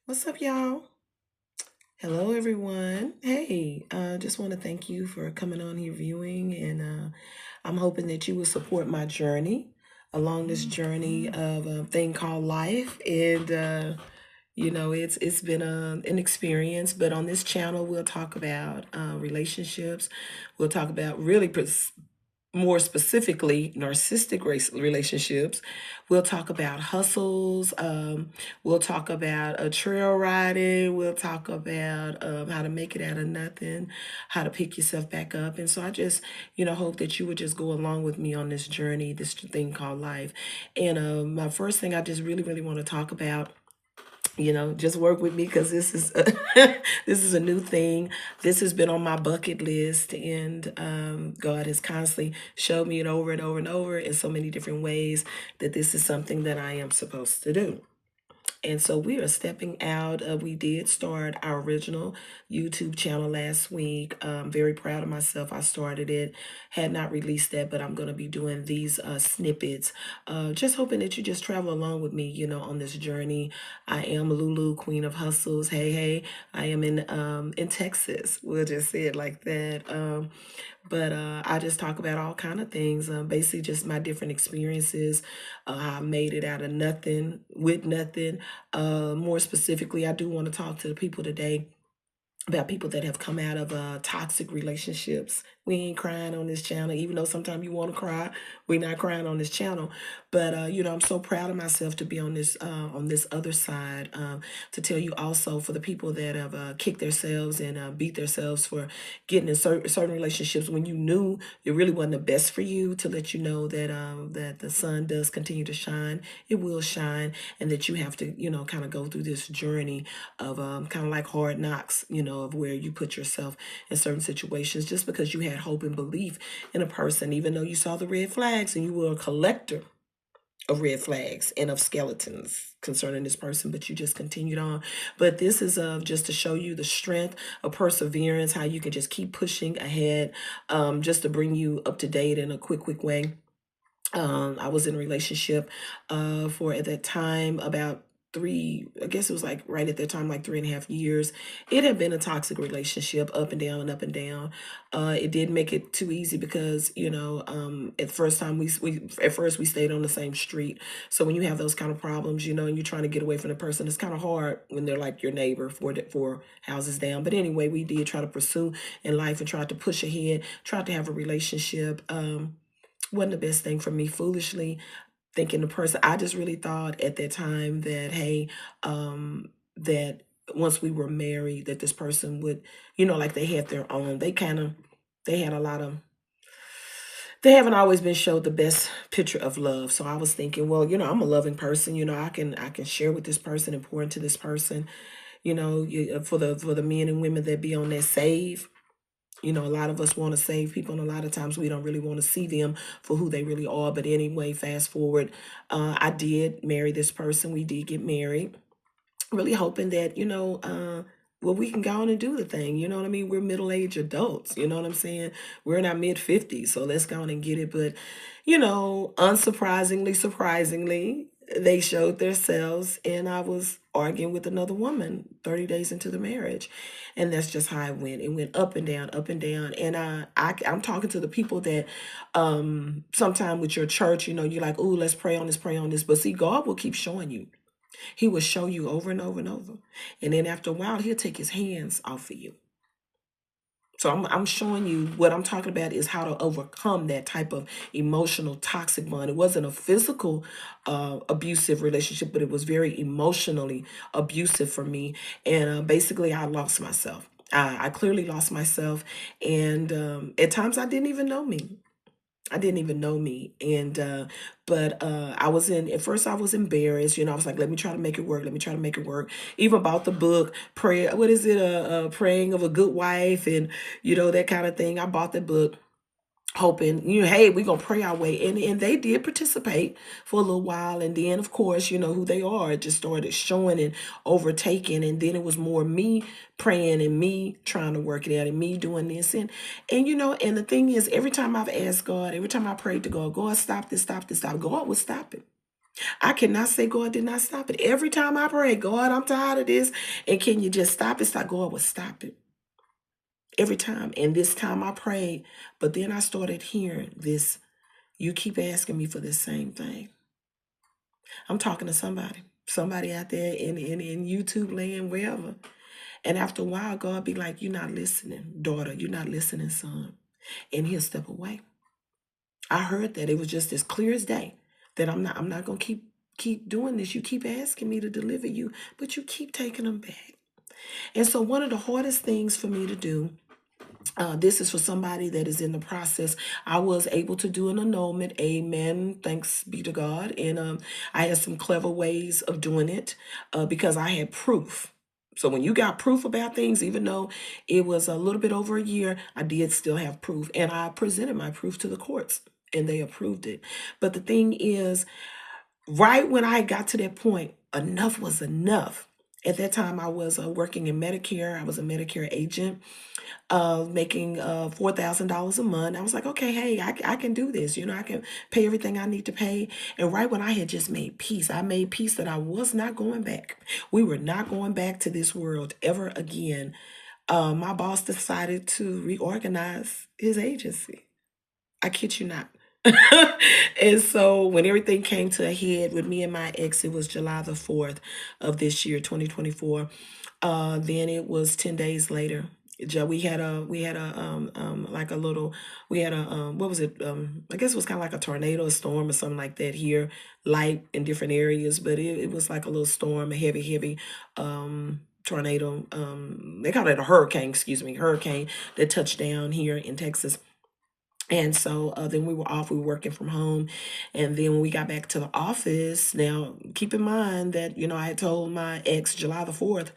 What's up, y'all? Hello, everyone. Hey, just want to thank you for coming on here viewing, and I'm hoping that you will support my journey along this journey of a thing called life. And it's been an experience. But on this channel, we'll talk about relationships. We'll talk about really more specifically narcissistic relationships. We'll talk about hustles. We'll talk about trail riding. We'll talk about how to make it out of nothing, how to pick yourself back up. And so I just hope that you would just go along with me on this journey, this thing called life. And my first thing I just really want to talk about, just work with me because this is this is a new thing. This has been on my bucket list, and God has constantly showed me it over and over and over in so many different ways that this is something that I am supposed to do. And so we are stepping out. We did start our original YouTube channel last week. Very proud of myself. I started it, had not released that, but I'm going to be doing these snippets. Just hoping that you just travel along with me, on this journey. I am Lulu, Queen of Hustles. Hey, hey, I am in Texas. We'll just say it like that. But I just talk about all kind of things, basically just my different experiences, how I made it out of nothing, with nothing. More specifically, I do want to talk to the people today about people that have come out of toxic relationships. We ain't crying on this channel, even though sometimes you want to cry. We're not crying on this channel, but I'm so proud of myself to be on this other side. To tell you also for the people that have kicked themselves and beat themselves for getting in certain relationships when you knew it really wasn't the best for you. To let you know that that the sun does continue to shine. It will shine, and that you have to kind of go through this journey of kind of like hard knocks, of where you put yourself in certain situations just because you had hope and belief in a person, even though you saw the red flags and you were a collector of red flags and of skeletons concerning this person, but you just continued on. But this is just to show you the strength of perseverance, how you can just keep pushing ahead, just to bring you up to date in a quick way. I was in a relationship for at that time about I guess it was like right at that time, like 3.5 years. It had been a toxic relationship, up and down and up and down. It did make it too easy because, at first time at first we stayed on the same street. So when you have those kind of problems, and you're trying to get away from the person, it's kind of hard when they're like your neighbor four houses down. But anyway, we did try to pursue in life and tried to push ahead, tried to have a relationship. Wasn't the best thing for me, foolishly thinking the person, I just really thought at that time that, hey, that once we were married, that this person would, like they had their own, they had a lot of, they haven't always been showed the best picture of love. So I was thinking, well, I'm a loving person, I can share with this person and pour into this person, for the men and women that be on that save. A lot of us want to save people, and a lot of times we don't really want to see them for who they really are. But anyway, fast forward, I did marry this person. We did get married, really hoping that, well, we can go on and do the thing. You know what I mean? We're middle-aged adults. You know what I'm saying? We're in our mid-50s, so let's go on and get it. But, unsurprisingly, surprisingly, they showed themselves, and I was arguing with another woman 30 days into the marriage. And that's just how it went. It went up and down, up and down. And I'm talking to the people that sometime with your church, you're like, oh, let's pray on this, pray on this. But see, God will keep showing you. He will show you over and over and over. And then after a while, he'll take his hands off of you. So I'm showing you what I'm talking about is how to overcome that type of emotional toxic bond. It wasn't a physical abusive relationship, but it was very emotionally abusive for me. And basically, I lost myself. I clearly lost myself. And at times, I didn't even know me. I didn't even know me. And but at first I was embarrassed, I was like, let me try to make it work, let me try to make it work. Even about the book, prayer, what is it, praying of a good wife, and that kind of thing. I bought the book hoping, hey, we're gonna pray our way. And they did participate for a little while, and then of course, who they are, it just started showing and overtaking. And then it was more me praying and me trying to work it out and me doing this. And the thing is, every time I've asked God, every time I prayed to God, God, stop this, stop this, stop, God would stop it. I cannot say God did not stop it. Every time I pray, God, I'm tired of this. And can you just stop it? God would stop it. Every time. And this time I prayed. But then I started hearing this. You keep asking me for the same thing. I'm talking to somebody out there in YouTube land, wherever. And after a while, God be like, you're not listening, daughter. You're not listening, son. And he'll step away. I heard that. It was just as clear as day that I'm not gonna keep doing this. You keep asking me to deliver you, but you keep taking them back. And so one of the hardest things for me to do, this is for somebody that is in the process. I was able to do an annulment. Amen. Thanks be to God. And I had some clever ways of doing it because I had proof. So when you got proof about things, even though it was a little bit over a year, I did still have proof. And I presented my proof to the courts and they approved it. But the thing is, right when I got to that point, enough was enough. At that time, I was working in Medicare. I was a Medicare agent, making $4,000 a month. I was like, okay, hey, I can do this. I can pay everything I need to pay. And right when I had just made peace, I made peace that I was not going back. We were not going back to this world ever again. My boss decided to reorganize his agency. I kid you not. And so when everything came to a head with me and my ex, it was July the 4th of this year, 2024. Then it was 10 days later. We had a like a little, we had a what was it, I guess it was kind of like a tornado, a storm or something like that here, light in different areas, but it was like a little storm, a heavy tornado. They call it a hurricane, hurricane that touched down here in Texas. And so then we were off, we were working from home. And then when we got back to the office, now keep in mind that, I had told my ex July the 4th,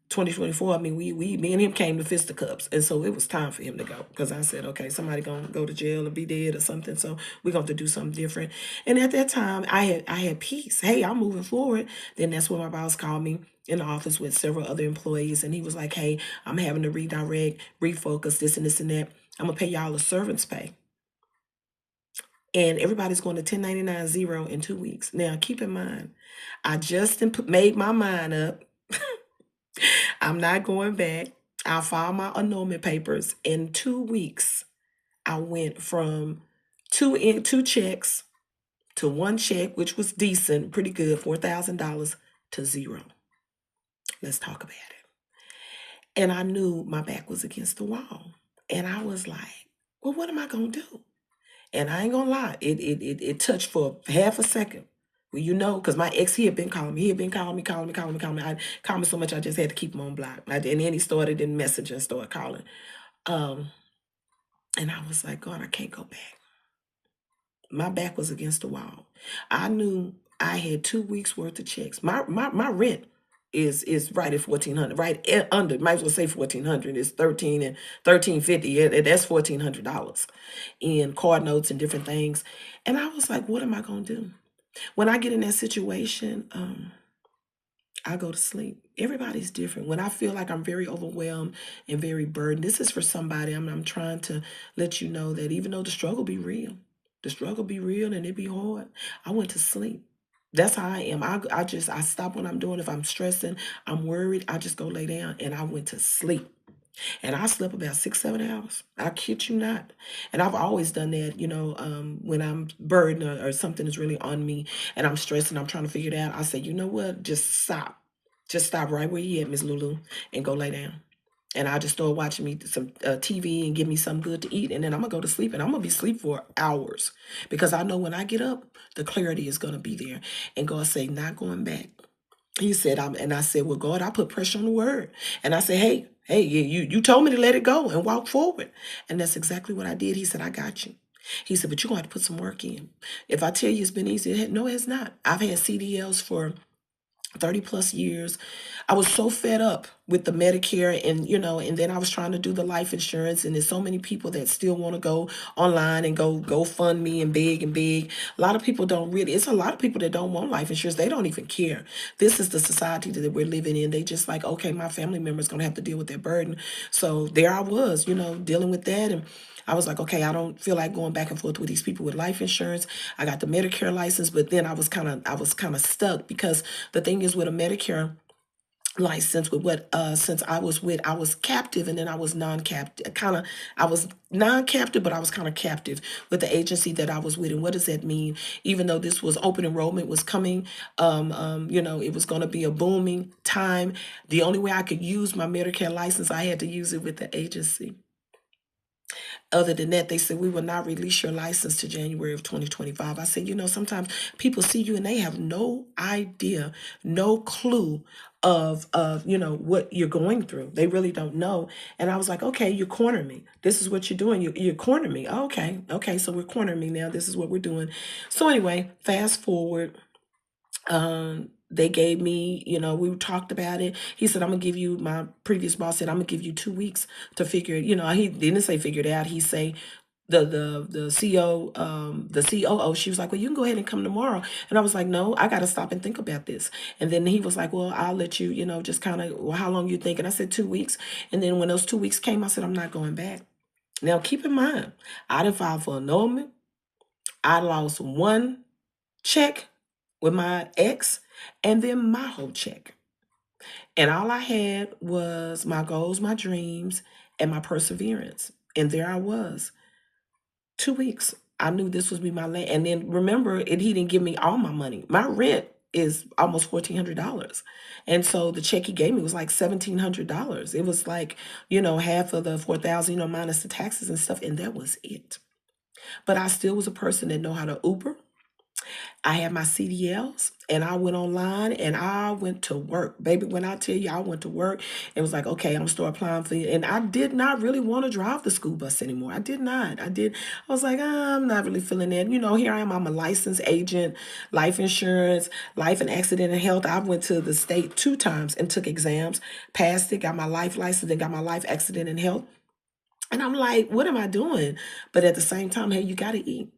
2024, I mean, me and him came to fisticuffs. And so it was time for him to go because I said, okay, somebody gonna go to jail or be dead or something. So we're going to do something different. And at that time, I had peace. Hey, I'm moving forward. Then that's when my boss called me in the office with several other employees. And he was like, hey, I'm having to redirect, refocus, this and this and that. I'm going to pay y'all a servant's pay. And everybody's going to 1099-0 in 2 weeks. Now, keep in mind, I just made my mind up. I'm not going back. I'll file my annulment papers. In 2 weeks, I went from two checks to one check, which was decent, pretty good, $4,000 to 0. Let's talk about it. And I knew my back was against the wall. And I was like, well, what am I going to do? And I ain't gonna lie, it touched for half a second. Well, because my ex, he had been calling me. He had been calling me. I called me so much I just had to keep him on block. And then he started in Messenger and started calling. And I was like, God, I can't go back. My back was against the wall. I knew I had 2 weeks worth of checks. My rent is right at $1,400, right under. Might as well say $1,400. It's $1,350. That's $1,400 in card notes and different things. And I was like, what am I gonna do? When I get in that situation, I go to sleep. Everybody's different. When I feel like I'm very overwhelmed and very burdened, this is for somebody. I'm trying to let you know that even though the struggle be real and it be hard, I went to sleep. That's how I am. I stop what I'm doing. If I'm stressing, I'm worried, I just go lay down and I went to sleep. And I slept about 6-7 hours. I kid you not. And I've always done that, when I'm burdened or something is really on me and I'm stressed and I'm trying to figure it out. I say, you know what? Just stop. Just stop right where you at, Miss Lulu, and go lay down. And I just start watching me some TV and give me something good to eat. And then I'm going to go to sleep. And I'm going to be asleep for hours. Because I know when I get up, the clarity is going to be there. And God say, not going back. He said, and I said, well, God, I put pressure on the word. And I said, hey, you told me to let it go and walk forward. And that's exactly what I did. He said, I got you. He said, but you're going to have to put some work in. If I tell you it's been easy, no, it's not. I've had CDLs for 30 plus years. I was so fed up with the Medicare, and and then I was trying to do the life insurance, and there's so many people that still want to go online and go fund me and beg and beg. A lot of people don't really, it's a lot of people that don't want life insurance. They don't even care. This is the society that we're living in. They just like, okay, my family member's gonna have to deal with that burden. So there I was, dealing with that. And I was like, okay, I don't feel like going back and forth with these people with life insurance. I got the Medicare license, but then I was kind of stuck, because the thing is, with a Medicare license, with what since I was captive, and then I was non-captive, I was non-captive, but I was kind of captive with the agency that I was with. And what does that mean? Even though this was open enrollment was coming, it was going to be a booming time. The only way I could use my Medicare license, I had to use it with the agency. Other than that, they said we will not release your license to January of 2025. I said, sometimes people see you and they have no idea, no clue of what you're going through. They really don't know. And I was like, okay, you corner me. This is what you're doing. You corner me. Oh, okay, so we're cornering me now. This is what we're doing. So anyway, fast forward. They gave me, we talked about it. He said, I'm gonna give you, my previous boss said, I'm gonna give you 2 weeks to figure it. He didn't say figure it out. He say, the CEO, the COO, she was like, well, you can go ahead and come tomorrow. And I was like, no, I got to stop and think about this. And then he was like, well, I'll let you, just kind of, well, how long you think? And I said 2 weeks. And then when those 2 weeks came, I said, I'm not going back. Now, keep in mind, I didn't file for annulment. I lost one check with my ex, and then my whole check. And all I had was my goals, my dreams, and my perseverance. And there I was. 2 weeks. I knew this was be my last. And then remember, he didn't give me all my money. My rent is almost $1,400. And so the check he gave me was like $1,700. It was like, half of the 4,000, minus the taxes and stuff. And that was it. But I still was a person that know how to Uber. I had my CDLs, and I went online and I went to work. Baby, when I tell you I went to work, it was like, okay, I'm gonna start applying for it. And I did not really want to drive the school bus anymore. I did not. I was like, I'm not really feeling that. Here I am. I'm a licensed agent, life insurance, life and accident and health. I went to the state 2 times and took exams, passed it, got my life license, and got my life accident and health. And I'm like, what am I doing? But at the same time, hey, you got to eat.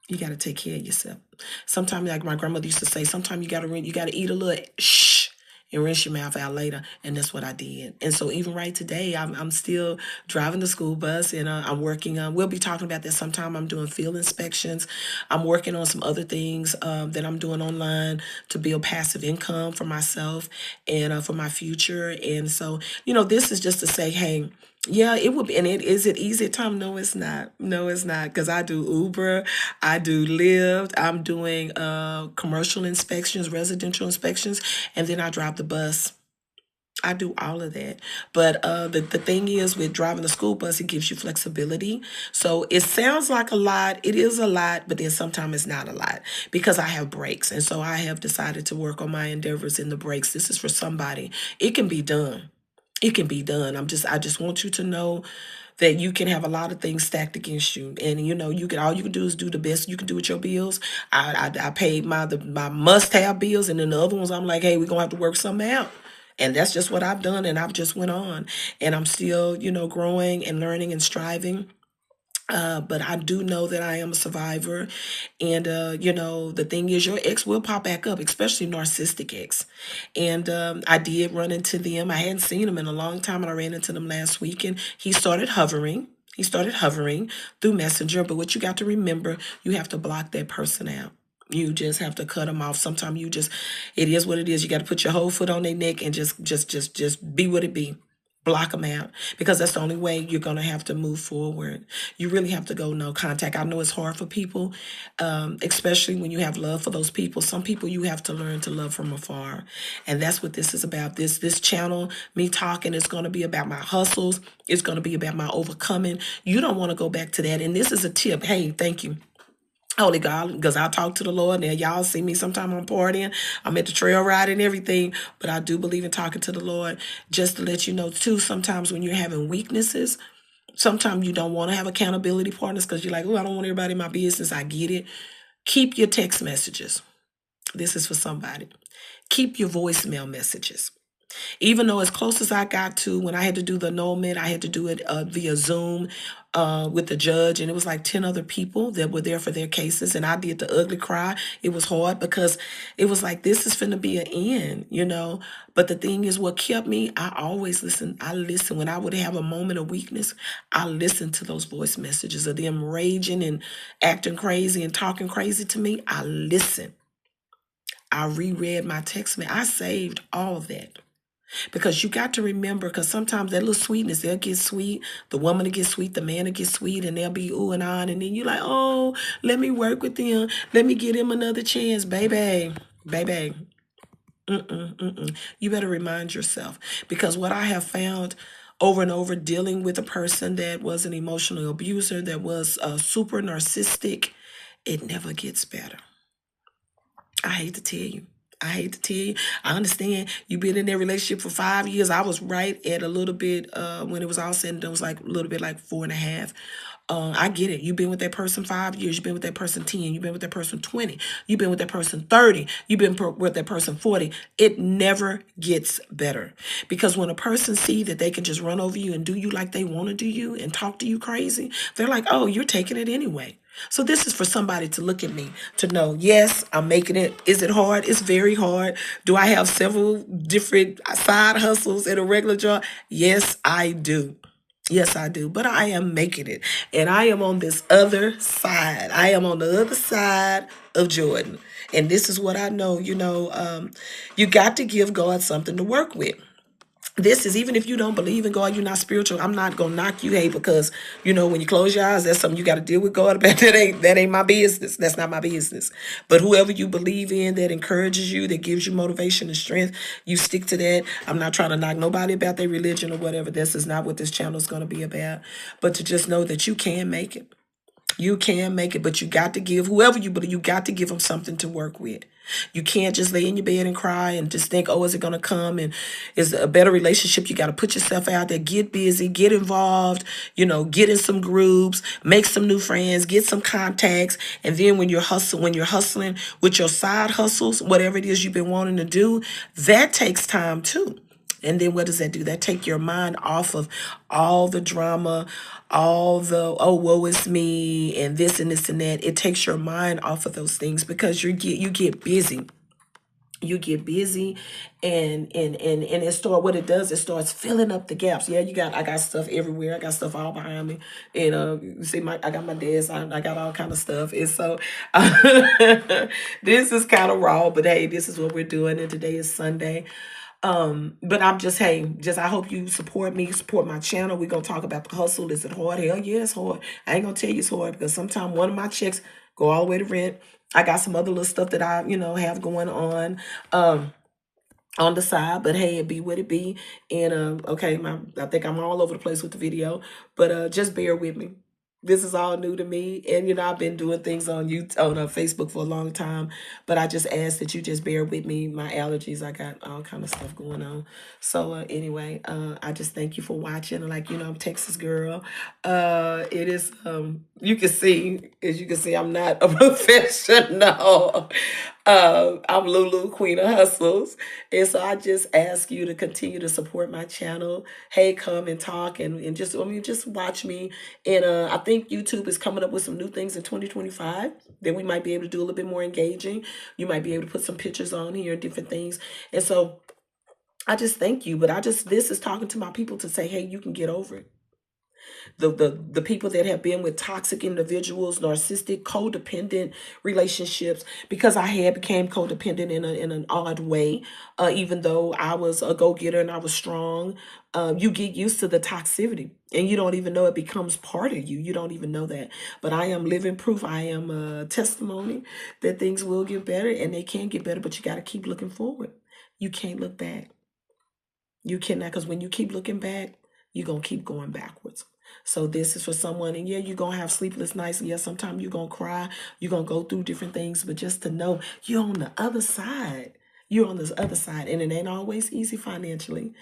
You got to take care of yourself. Sometimes, like my grandmother used to say, sometimes you got to eat a little shh and rinse your mouth out later. And that's what I did. And so even right today, I'm still driving the school bus, and I'm working on, we'll be talking about that sometime. I'm doing field inspections. I'm working on some other things that I'm doing online to build passive income for myself and for my future. And so, this is just to say, hey, yeah, it would be. And is it easy at time? No, it's not. No, it's not. Because I do Uber, I do Lyft, I'm doing commercial inspections, residential inspections, and then I drive the bus. I do all of that. But the thing is, with driving the school bus, it gives you flexibility. So it sounds like a lot. It is a lot, but then sometimes it's not a lot, because I have breaks. And so I have decided to work on my endeavors in the breaks. This is for somebody. It can be done. It can be done. I just want you to know that you can have a lot of things stacked against you, and all you can do is do the best you can do with your bills. I paid my must have bills, and then the other ones I'm like, hey, we're gonna have to work something out. And that's just what I've done, and I've just went on, and I'm still growing and learning and striving. But I do know that I am a survivor. And, the thing is, your ex will pop back up, especially narcissistic ex. And I did run into them. I hadn't seen him in a long time, and I ran into them last week, and he started hovering. He started hovering through Messenger. But what you got to remember, you have to block that person out. You just have to cut them off. Sometimes it is what it is. You got to put your whole foot on their neck and just be what it be. Block them out, because that's the only way you're going to have to move forward. You really have to go no contact. I know it's hard for people, especially when you have love for those people. Some people you have to learn to love from afar. And that's what this is about. This channel, me talking, is going to be about my hustles. It's going to be about my overcoming. You don't want to go back to that. And this is a tip. Hey, thank you, Holy God, because I talk to the Lord. Now, y'all see me sometime I'm partying. I'm at the trail ride and everything. But I do believe in talking to the Lord. Just to let you know, too, sometimes when you're having weaknesses, sometimes you don't want to have accountability partners, because you're like, oh, I don't want everybody in my business. I get it. Keep your text messages. This is for somebody. Keep your voicemail messages. Even though as close as I got to when I had to do the annulment, I had to do it via Zoom with the judge, and it was like 10 other people that were there for their cases, and I did the ugly cry. It was hard because it was like, this is finna be an end, you know? But the thing is, what kept me, I always listen. I listen. When I would have a moment of weakness, I listened to those voice messages of them raging and acting crazy and talking crazy to me. I listened. I reread my text. I saved all of that. Because you got to remember, because sometimes that little sweetness, they'll get sweet, the woman will get sweet, the man will get sweet, and they'll be ooh and on, and then you're like, oh, let me work with them, let me give him another chance, baby, baby. You better remind yourself, because what I have found over and over dealing with a person that was an emotional abuser, that was super narcissistic, it never gets better. I hate to tell you. I hate to tell you. I understand you've been in that relationship for 5 years. I was right at a little bit when it was all said and done. It was like a little bit like 4.5. I get it. You've been with that person 5 years. You've been with that person 10. You've been with that person 20. You've been with that person 30. You've been with that person 40. It never gets better. Because when a person see that they can just run over you and do you like they want to do you and talk to you crazy, they're like, oh, you're taking it anyway. So this is for somebody to look at me to know, yes, I'm making it. Is it hard? It's very hard. Do I have several different side hustles in a regular job? Yes, I do. Yes, I do. But I am making it. And I am on this other side. I am on the other side of Jordan. And this is what I know. You got to give God something to work with. This is, even if you don't believe in God, you're not spiritual, I'm not gonna knock you, hey, because when you close your eyes, that's something you got to deal with God about. That ain't my business. That's not my business. But whoever you believe in, that encourages you, that gives you motivation and strength, you stick to that. I'm not trying to knock nobody about their religion or whatever. This is not what this channel is going to be about. But to just know that you can make it. You can make it, but you got to give whoever you believe, you got to give them something to work with. You can't just lay in your bed and cry and just think, oh, is it going to come? And is a better relationship? You got to put yourself out there, get busy, get involved, get in some groups, make some new friends, get some contacts. And then when you're hustling with your side hustles, whatever it is you've been wanting to do, that takes time too. And then what does that do? That take your mind off of all the drama, all the, oh, woe is me, and this and this and that. It takes your mind off of those things because you get busy. You get busy, and what it does, it starts filling up the gaps. Yeah, I got stuff everywhere. I got stuff all behind me, and you see I got my desk. I got all kind of stuff, and so this is kind of raw, but hey, this is what we're doing, and today is Sunday. But I'm just, hey, I hope you support me, support my channel. We're gonna talk about the hustle. Is it hard? Hell yeah, it's hard. I ain't gonna tell you it's hard, because sometimes one of my checks go all the way to rent. I got some other little stuff that I, have going on the side, but hey, it be what it be. And okay, I think I'm all over the place with the video, but just bear with me. This is all new to me, and I've been doing things on Facebook for a long time, but I just ask that you just bear with me. My allergies, I got all kind of stuff going on. So anyway, I just thank you for watching. Like, I'm Texas girl. It is you can see, as you can see, I'm not a professional. I'm Lulu, Queen of Hustles. And so I just ask you to continue to support my channel. Hey, come and talk and just watch me. And I think YouTube is coming up with some new things in 2025 that we might be able to do a little bit more engaging. You might be able to put some pictures on here, different things. And so I just thank you. But this is talking to my people to say, hey, you can get over it. The people that have been with toxic individuals, narcissistic, codependent relationships, because I had became codependent in an odd way, even though I was a go-getter and I was strong. You get used to the toxicity, and you don't even know it becomes part of you. You don't even know that. But I am living proof. I am a testimony that things will get better, and they can get better, but you got to keep looking forward. You can't look back. You cannot, because when you keep looking back, you're going to keep going backwards. So this is for someone, and yeah, you're going to have sleepless nights. And yeah, sometimes you're going to cry. You're going to go through different things. But just to know you're on the other side. You're on this other side. And it ain't always easy financially.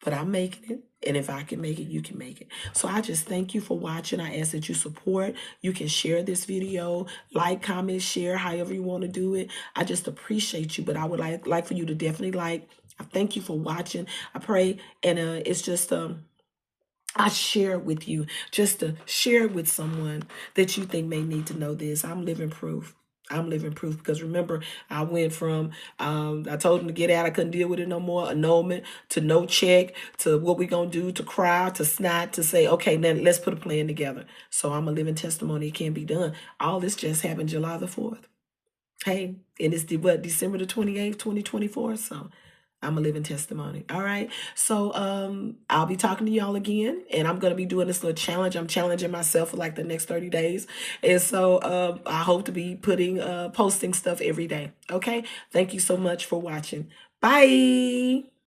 But I'm making it. And if I can make it, you can make it. So I just thank you for watching. I ask that you support. You can share this video, like, comment, share, however you want to do it. I just appreciate you. But I would like for you to definitely like. I thank you for watching. I pray, and it's just I share it with you just to share it with someone that you think may need to know this. I'm living proof. I'm living proof because remember, I went from I told him to get out. I couldn't deal with it no more. Annulment to no check to what we gonna do to cry to snot to say okay, then let's put a plan together. So I'm a living testimony. It can be done. All this just happened July the 4th. Hey, and it's December the 28th, 2024. So I'm a living testimony. All right. So I'll be talking to y'all again, and I'm gonna be doing this little challenge. I'm challenging myself for like the next 30 days. And so I hope to be posting stuff every day. Okay. Thank you so much for watching. Bye.